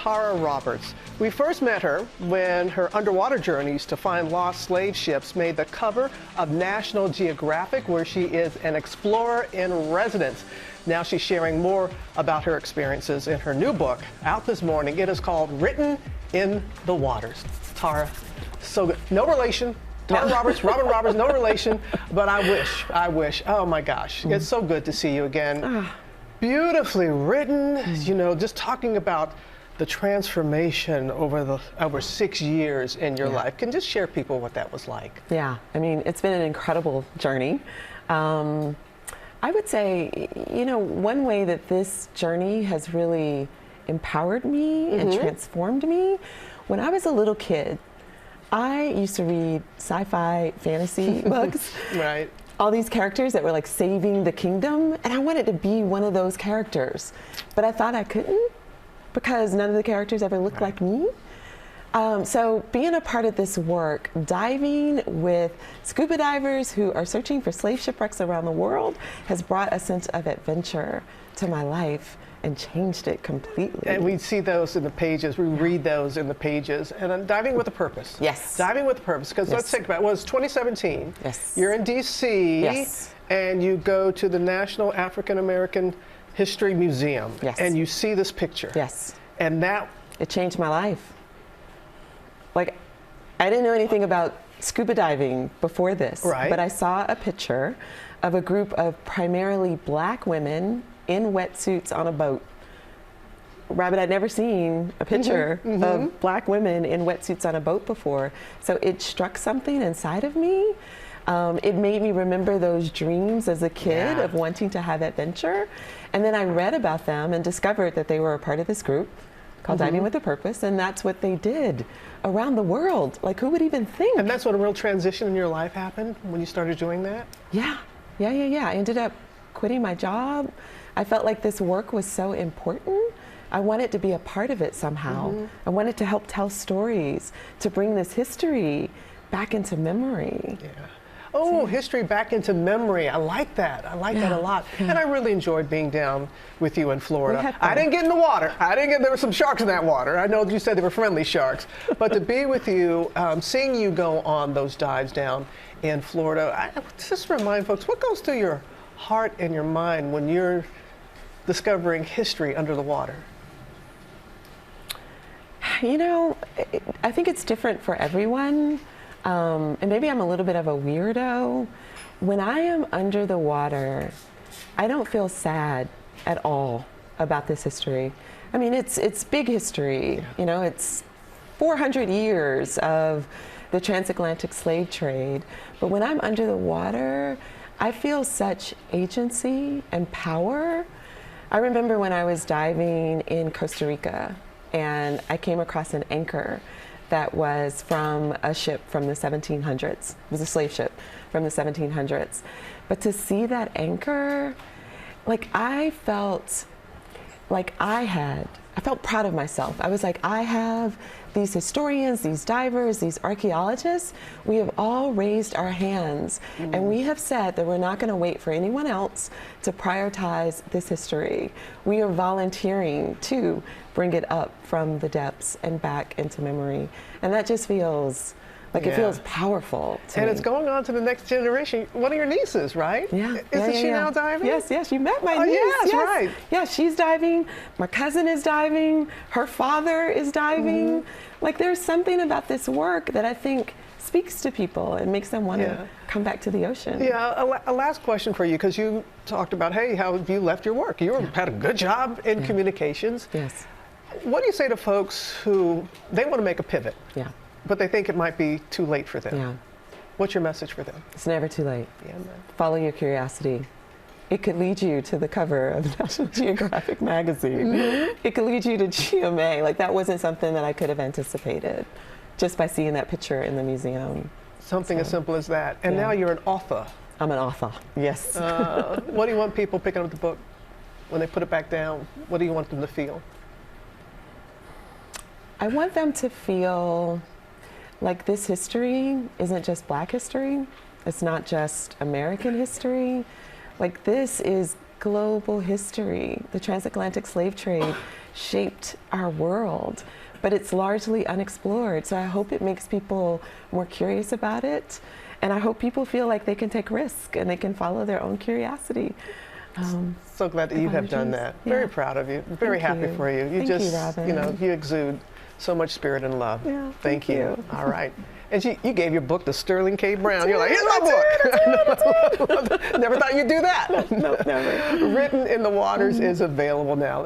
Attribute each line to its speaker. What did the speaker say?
Speaker 1: Tara Roberts. We first met her when her underwater journeys to find lost slave ships made the cover of National Geographic, where she is an explorer in residence. Now she's sharing more about her experiences in her new book, out this morning. It is called Written in the Waters. Tara, so good. No relation. Tara Roberts, Robin Roberts, no relation, but I wish. Oh my gosh, it's so good to see you again. Beautifully written, you know, just talking about the transformation over 6 years in your life. Can you just share people what that was like?
Speaker 2: Yeah, I mean, it's been an incredible journey. I would say, you know, one way that this journey has really empowered me and transformed me, when I was a little kid, I used to read sci-fi fantasy books.
Speaker 1: Right.
Speaker 2: All these characters that were like saving the kingdom, and I wanted to be one of those characters. But I thought I couldn't because none of the characters ever looked like me. So being a part of this work, diving with scuba divers who are searching for slave shipwrecks around the world has brought a sense of adventure to my life and changed it completely.
Speaker 1: And we see those in the pages, we read those in the pages, and I'm diving with a purpose.
Speaker 2: Yes.
Speaker 1: Diving with a purpose, because let's think about it. Well, it's 2017.
Speaker 2: Yes.
Speaker 1: You're in DC,
Speaker 2: yes.
Speaker 1: and you go to the National African American History Museum,
Speaker 2: yes.
Speaker 1: and you see this picture.
Speaker 2: Yes.
Speaker 1: And that...
Speaker 2: It changed my life. Like, I didn't know anything about scuba diving before this,
Speaker 1: right.
Speaker 2: But I saw a picture of a group of primarily black women in wetsuits on a boat. Rabbit, I'd never seen a picture of black women in wetsuits on a boat before. So it struck something inside of me. It made me remember those dreams as a kid of wanting to have adventure. And then I read about them and discovered that they were a part of this group called Diving with a Purpose, and that's what they did around the world. Like, who would even think?
Speaker 1: And that's when a real transition in your life happened, when you started doing that?
Speaker 2: Yeah. I ended up quitting my job. I felt like this work was so important. I wanted to be a part of it somehow. I wanted to help tell stories, to bring this history back into memory.
Speaker 1: Yeah. Oh, history back into memory. I like that. I like that a lot. And I really enjoyed being down with you in Florida. I didn't get in the water. There were some sharks in that water. I know you said they were friendly sharks. But to be with you, seeing you go on those dives down in Florida, just remind folks, what goes through your heart and your mind when you're discovering history under the water?
Speaker 2: You know, I think it's different for everyone. And maybe I'm a little bit of a weirdo. When I am under the water, I don't feel sad at all about this history. I mean, it's big history. You know, it's 400 years of the transatlantic slave trade. But when I'm under the water, I feel such agency and power. I remember when I was diving in Costa Rica and I came across an anchor that was from a ship from the 1700s. It was a slave ship from the 1700s. But to see that anchor, like I felt proud of myself. I was like, I have these historians, these divers, these archaeologists. We have all raised our hands and we have said that we're not going to wait for anyone else to prioritize this history. We are volunteering to bring it up from the depths and back into memory. And that just feels like it feels powerful to me.
Speaker 1: It's going on to the next generation. One of your nieces, right?
Speaker 2: Yeah.
Speaker 1: Isn't she now diving?
Speaker 2: Yes, you met my niece.
Speaker 1: Yes, right.
Speaker 2: Yeah, she's diving. My cousin is diving. Her father is diving. Like, there's something about this work that I think speaks to people and makes them want to come back to the ocean.
Speaker 1: Yeah, a last question for you, because you talked about, hey, how have you left your work? You had a good job in communications.
Speaker 2: Yes.
Speaker 1: What do you say to folks who, they want to make a pivot, but they think it might be too late for them?
Speaker 2: Yeah.
Speaker 1: What's your message for them?
Speaker 2: It's never too late.
Speaker 1: Yeah, man.
Speaker 2: Follow your curiosity. It could lead you to the cover of National Geographic magazine. It could lead you to GMA. Like, that wasn't something that I could have anticipated just by seeing that picture in the museum.
Speaker 1: Something as simple as that. And now you're an author.
Speaker 2: I'm an author, yes.
Speaker 1: What do you want people picking up the book when they put it back down? What do you want them to feel?
Speaker 2: I want them to feel like this history isn't just Black history. It's not just American history. Like, this is global history. The transatlantic slave trade shaped our world, but it's largely unexplored. So I hope it makes people more curious about it. And I hope people feel like they can take risk and they can follow their own curiosity.
Speaker 1: So glad that you have done that.
Speaker 2: Yeah.
Speaker 1: Very proud of you. Very happy for you. You
Speaker 2: Thank
Speaker 1: just,
Speaker 2: you, Robin.
Speaker 1: you know, you exude so much spirit and love.
Speaker 2: Yeah,
Speaker 1: Thank
Speaker 2: thank
Speaker 1: you.
Speaker 2: you.
Speaker 1: All right. And you gave your book to Sterling K. Brown. You're like, here's my book. Never thought you'd do that.
Speaker 2: Nope, never.
Speaker 1: Written in the Waters is available now.